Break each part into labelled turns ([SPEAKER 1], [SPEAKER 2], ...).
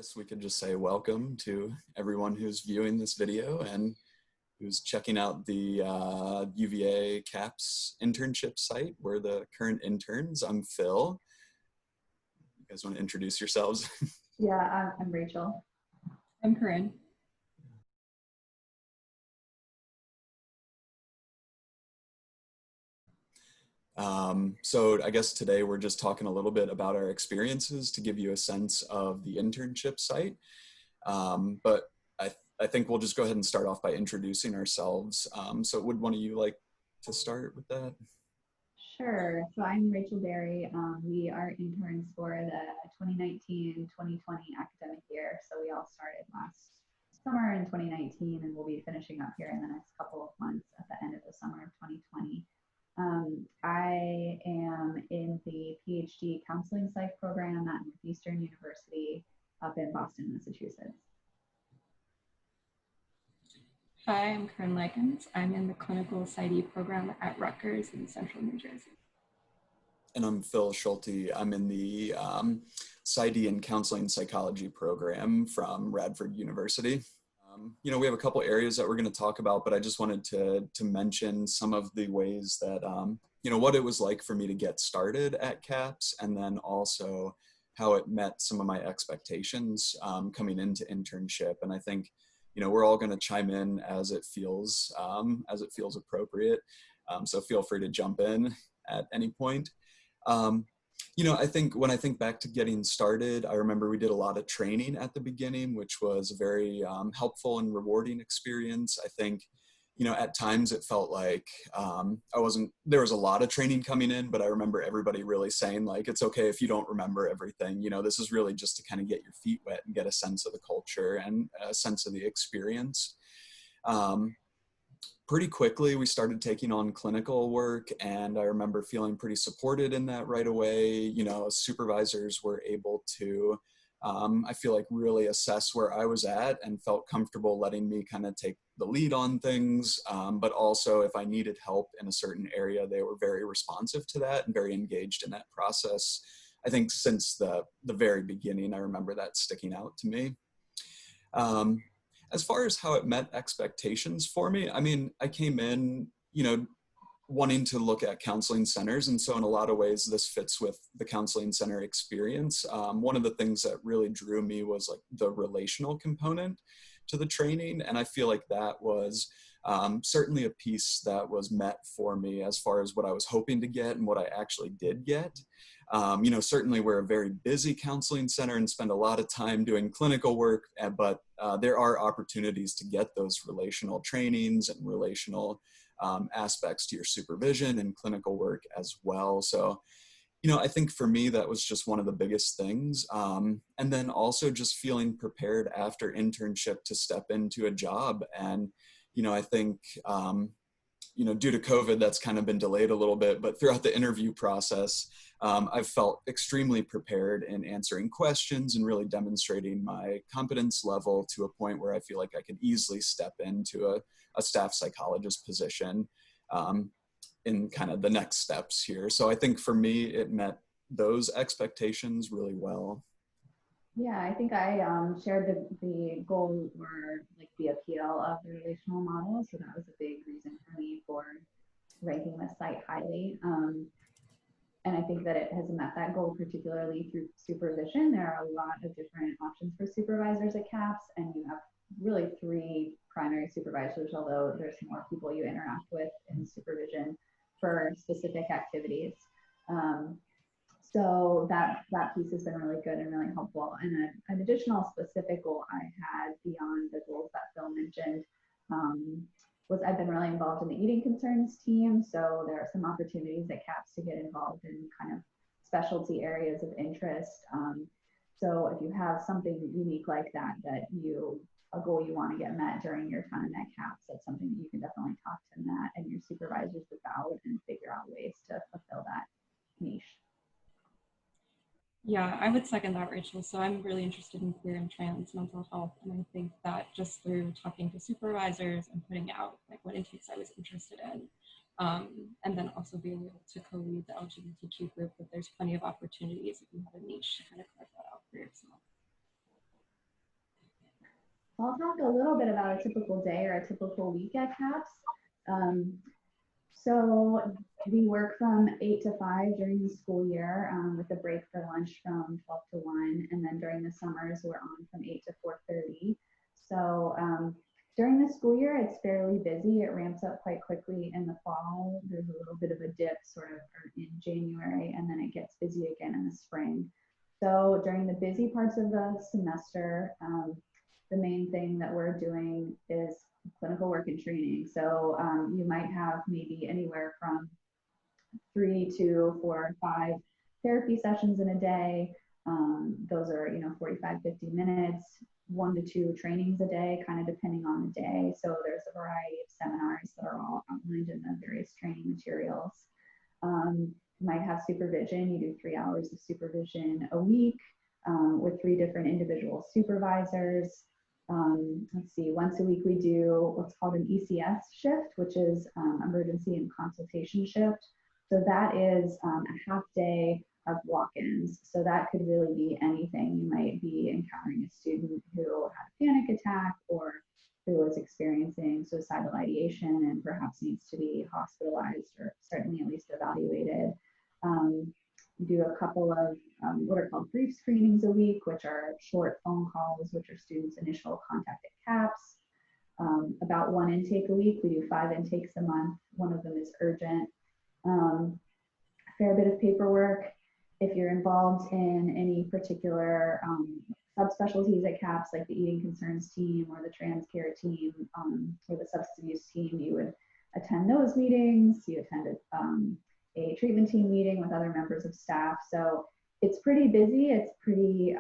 [SPEAKER 1] guess we could just say welcome to everyone who's viewing this video and who's checking out the UVA CAPS internship site. We're the current interns. I'm Phil. You guys want to introduce yourselves?
[SPEAKER 2] Yeah, I'm Rachel.
[SPEAKER 3] I'm Corinne.
[SPEAKER 1] So I guess today we're just talking a little bit about our experiences to give you a sense of the internship site. But I think we'll just go ahead and start off by introducing ourselves. So would one of you like to start with that?
[SPEAKER 2] Sure. So I'm Rachel Berry. We are interns for the 2019-2020 academic year. So we all started last summer in 2019 and we'll be finishing up here in the next couple of months at the end of the summer of 2020. I am in the PhD counseling psych program at Northeastern University up in Boston, Massachusetts.
[SPEAKER 3] Hi, I'm Corinne Likens. I'm in the clinical PsyD program at Rutgers in Central New Jersey.
[SPEAKER 1] And I'm Phil Schulte. I'm in the PsyD and counseling psychology program from Radford University. We have a couple areas that we're going to talk about, but I just wanted to mention some of the ways that, what it was like for me to get started at CAPS, and then also how it met some of my expectations coming into internship. And I think, we're all going to chime in as it feels appropriate. So feel free to jump in at any point. I think when I think back to getting started, I remember we did a lot of training at the beginning, which was a very helpful and rewarding experience. I think, at times it felt like there was a lot of training coming in, but I remember everybody really saying like, it's okay if you don't remember everything. This is really just to kind of get your feet wet and get a sense of the culture and a sense of the experience. Pretty quickly, we started taking on clinical work, and I remember feeling pretty supported in that right away. Supervisors were able to, I feel like, really assess where I was at and felt comfortable letting me kind of take the lead on things. But also, if I needed help in a certain area, they were very responsive to that and very engaged in that process. I think since the very beginning, I remember that sticking out to me. As far as how it met expectations for me, I came in, wanting to look at counseling centers. And so in a lot of ways, this fits with the counseling center experience. One of the things that really drew me was like the relational component to the training. And I feel like that was certainly a piece that was met for me as far as what I was hoping to get and what I actually did get. Certainly we're a very busy counseling center and spend a lot of time doing clinical work, but there are opportunities to get those relational trainings and relational aspects to your supervision and clinical work as well. So, I think for me, that was just one of the biggest things. And then also just feeling prepared after internship to step into a job. And, I think, due to COVID, that's kind of been delayed a little bit, but throughout the interview process, I've felt extremely prepared in answering questions and really demonstrating my competence level to a point where I feel like I could easily step into a staff psychologist position in kind of the next steps here. So I think for me, it met those expectations really well.
[SPEAKER 2] Yeah, I think I shared the goal or like the appeal of the relational model. So that was a big reason for me for ranking the site highly. And I think that it has met that goal, particularly through supervision. There are a lot of different options for supervisors at CAPS, and you have really 3 primary supervisors, although there's more people you interact with in supervision for specific activities. So that piece has been really good and really helpful. And then an additional specific goal I had beyond the goals that Phil mentioned was I've been really involved in the eating concerns team. So there are some opportunities at CAPS to get involved in kind of specialty areas of interest. So if you have something unique like that, a goal you want to get met during your time at CAPS, that's something that you can definitely talk to Matt and your supervisors about and figure out ways to fulfill that niche.
[SPEAKER 3] Yeah, I would second that, Rachel. So I'm really interested in queer and trans mental health. And I think that just through talking to supervisors and putting out like what intakes I was interested in, and then also being able to co-lead the LGBTQ group, that there's plenty of opportunities if you have a niche to kind of carve that out for yourself.
[SPEAKER 2] I'll talk a little bit about a typical day or a typical week at CAPS. So we work from 8 to 5 during the school year with a break for lunch from 12 to 1. And then during the summers, we're on from 8 to 4:30. So during the school year, it's fairly busy. It ramps up quite quickly in the fall. There's a little bit of a dip sort of in January, and then it gets busy again in the spring. So during the busy parts of the semester, the main thing that we're doing is clinical work and training. So you might have maybe anywhere from 3 to 4 or 5 therapy sessions in a day. Those are, 45, 50 minutes, 1 to 2 trainings a day, kind of depending on the day. So there's a variety of seminars that are all outlined in the various training materials. You might have supervision. You do 3 hours of supervision a week with 3 different individual supervisors. Let's see, once a week we do what's called an ECS shift, which is emergency and consultation shift. So that is a half day of walk-ins. So that could really be anything. You might be encountering a student who had a panic attack or who is experiencing suicidal ideation and perhaps needs to be hospitalized or certainly at least evaluated. We do a couple of what are called brief screenings a week, which are short phone calls, which are students' initial contact at CAPS. About 1 intake a week. We do 5 intakes a month. One of them is urgent. A fair bit of paperwork. If you're involved in any particular subspecialties at CAPS, like the eating concerns team or the trans care team or the substance abuse team, you would attend those meetings. You attended a treatment team meeting with other members of staff. So it's pretty busy. It's pretty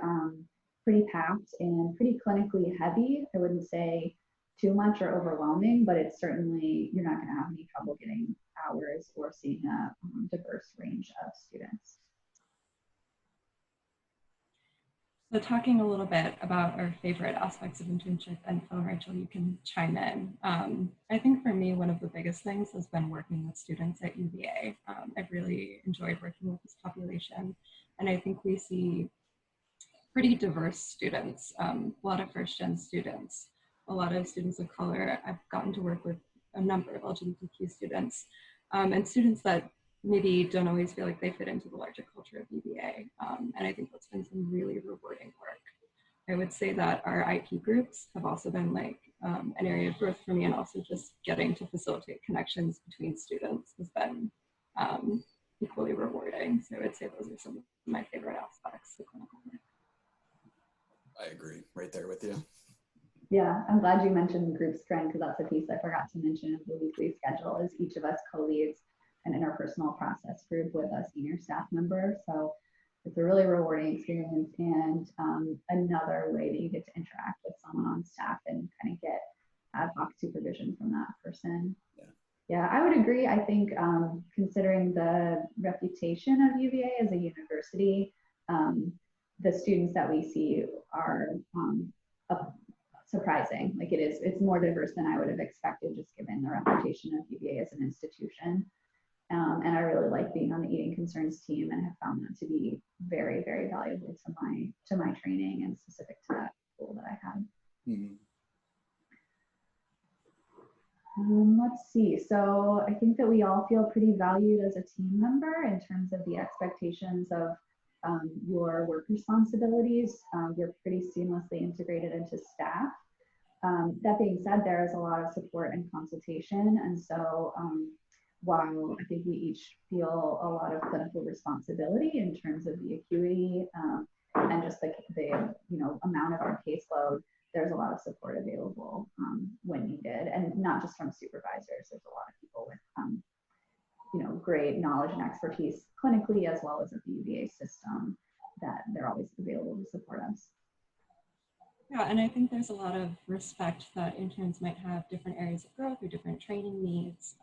[SPEAKER 2] packed and pretty clinically heavy. I wouldn't say too much or overwhelming, but it's certainly, you're not going to have any trouble getting hours or seeing a diverse range of students.
[SPEAKER 3] So talking a little bit about our favorite aspects of internship, and Phil and Rachel, you can chime in. I think for me, one of the biggest things has been working with students at UVA. I've really enjoyed working with this population, and I think we see pretty diverse students, a lot of first-gen students, a lot of students of color. I've gotten to work with a number of LGBTQ students, and students that maybe don't always feel like they fit into the larger culture of UVA. And I think that's been some really rewarding work. I would say that our IP groups have also been like an area of growth for me, and also just getting to facilitate connections between students has been equally rewarding. So I would say those are some of my favorite aspects of clinical work.
[SPEAKER 1] I agree, right there with you.
[SPEAKER 2] Yeah, I'm glad you mentioned group strength, because that's a piece I forgot to mention of the weekly schedule, is each of us co-leads an interpersonal process group with a senior staff member. So it's a really rewarding experience, and another way that you get to interact with someone on staff and kind of get ad hoc supervision from that person. Yeah, I would agree. I think considering the reputation of UVA as a university, the students that we see are surprising. Like it's more diverse than I would have expected, just given the reputation of UVA as an institution. And I really like being on the eating concerns team, and have found that to be very, very valuable to my training and specific to that goal that I had.
[SPEAKER 1] Mm-hmm.
[SPEAKER 2] Let's see. So I think that we all feel pretty valued as a team member in terms of the expectations of your work responsibilities. You're pretty seamlessly integrated into staff. That being said, there is a lot of support and consultation. And so while I think we each feel a lot of clinical responsibility in terms of the acuity and just the amount of our caseload, there's a lot of support available when needed, and not just from supervisors. There's a lot of people with great knowledge and expertise clinically, as well as at the UVA system, that they're always available to support us.
[SPEAKER 3] Yeah, and I think there's a lot of respect that interns might have different areas of growth or different training needs.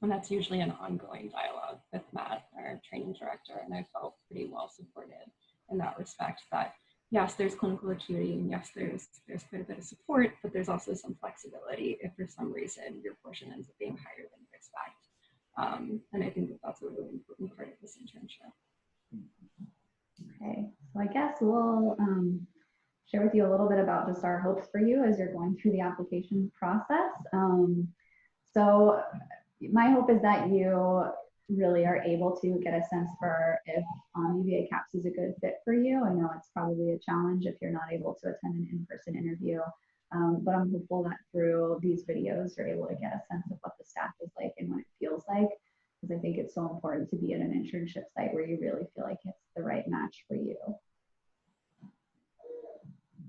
[SPEAKER 3] And that's usually an ongoing dialogue with Matt, our training director, and I felt pretty well supported in that respect, that yes, there's clinical acuity, and yes, there's quite a bit of support, but there's also some flexibility if for some reason your portion ends up being higher than you expect. And I think that that's a really important part of this internship.
[SPEAKER 2] Okay, so I guess we'll share with you a little bit about just our hopes for you as you're going through the application process. So my hope is that you really are able to get a sense for if UVA CAPS is a good fit for you. I know it's probably a challenge if you're not able to attend an in-person interview, but I'm hopeful that through these videos, you're able to get a sense of what the staff is like and what it feels like, because I think it's so important to be at an internship site where you really feel like it's the right match for you.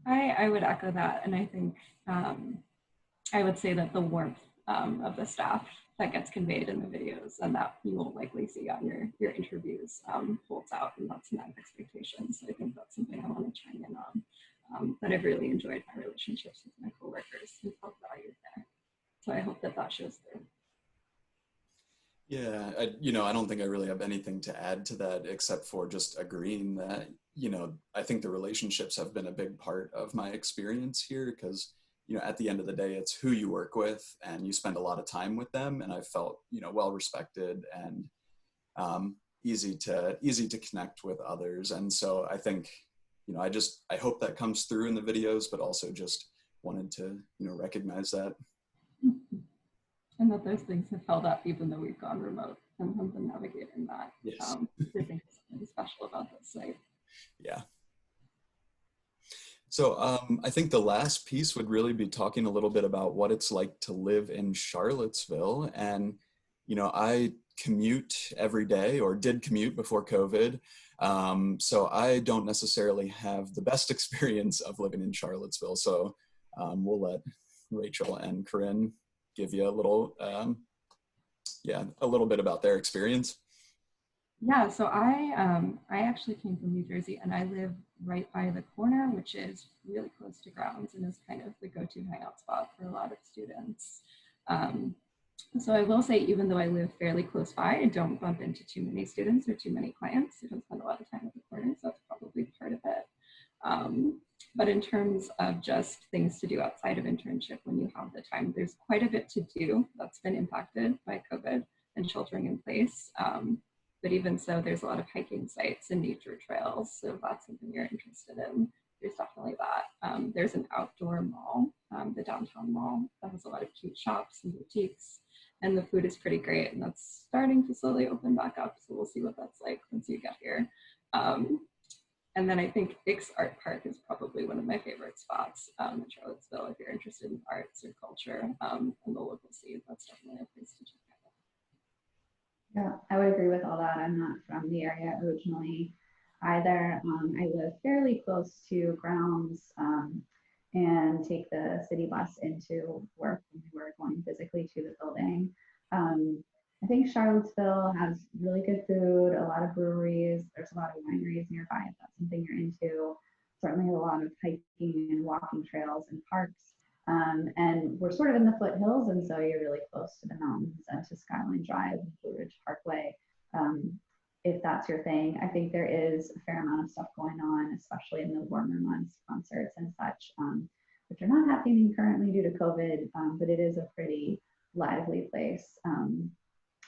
[SPEAKER 3] I would echo that, and I think I would say that the warmth of the staff that gets conveyed in the videos and that you will likely see on your interviews holds out, and that's my expectation. So I think that's something I want to chime in on. But I've really enjoyed my relationships with my coworkers and felt valued there. So I hope that shows through.
[SPEAKER 1] Yeah, I don't think I really have anything to add to that except for just agreeing that, I think the relationships have been a big part of my experience here because, at the end of the day, it's who you work with and you spend a lot of time with them. And I felt, well respected and easy to connect with others. And so I think, I hope that comes through in the videos, but also just wanted to, recognize that.
[SPEAKER 3] And that those things have held up even though we've gone remote and have been navigating that.
[SPEAKER 1] Yes.
[SPEAKER 3] I think there's something special about this site.
[SPEAKER 1] Yeah. So I think the last piece would really be talking a little bit about what it's like to live in Charlottesville. And, I commute every day, or did commute before COVID. So I don't necessarily have the best experience of living in Charlottesville. So we'll let Rachel and Corinne give you a little bit about their experience.
[SPEAKER 3] Yeah, so I actually came from New Jersey, and I live right by the corner, which is really close to grounds and is kind of the go-to hangout spot for a lot of students. So I will say, even though I live fairly close by, I don't bump into too many students or too many clients. I don't spend a lot of time at the corner, so that's probably part of it. But in terms of just things to do outside of internship when you have the time, there's quite a bit to do that's been impacted by COVID and sheltering in place. But even so, there's a lot of hiking sites and nature trails. So if that's something you're interested in, there's definitely that. There's an outdoor mall, the downtown mall, that has a lot of cute shops and boutiques. And the food is pretty great, and that's starting to slowly open back up. So we'll see what that's like once you get here. And then I think Ix Art Park is probably one of my favorite spots in Charlottesville. If you're interested in arts or culture and the local scene, that's definitely a place to check out.
[SPEAKER 2] Yeah, I would agree with all that. I'm not from the area originally either. I live fairly close to grounds and take the city bus into work when we were going physically to the building. I think Charlottesville has really good food, a lot of breweries. There's a lot of wineries nearby if that's something you're into. Certainly a lot of hiking and walking trails and parks. And we're sort of in the foothills, and so you're really close to the mountains and to Skyline Drive and Blue Ridge Parkway. If that's your thing, I think there is a fair amount of stuff going on, especially in the warmer months, concerts and such, which are not happening currently due to COVID, but it is a pretty lively place.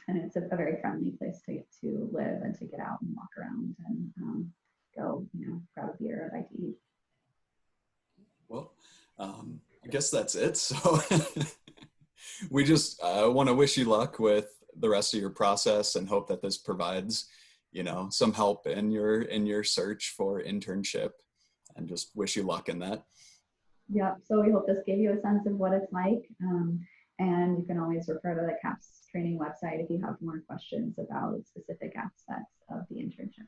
[SPEAKER 2] And it's a very friendly place to live and to get out and walk around and go, grab a beer or a bite to eat.
[SPEAKER 1] Well, I guess that's it. So we just want to wish you luck with the rest of your process and hope that this provides, some help in your search for internship, and just wish you luck in that.
[SPEAKER 2] Yeah, so we hope this gave you a sense of what it's like. And you can always refer to the CAPS training website if you have more questions about specific aspects of the internship.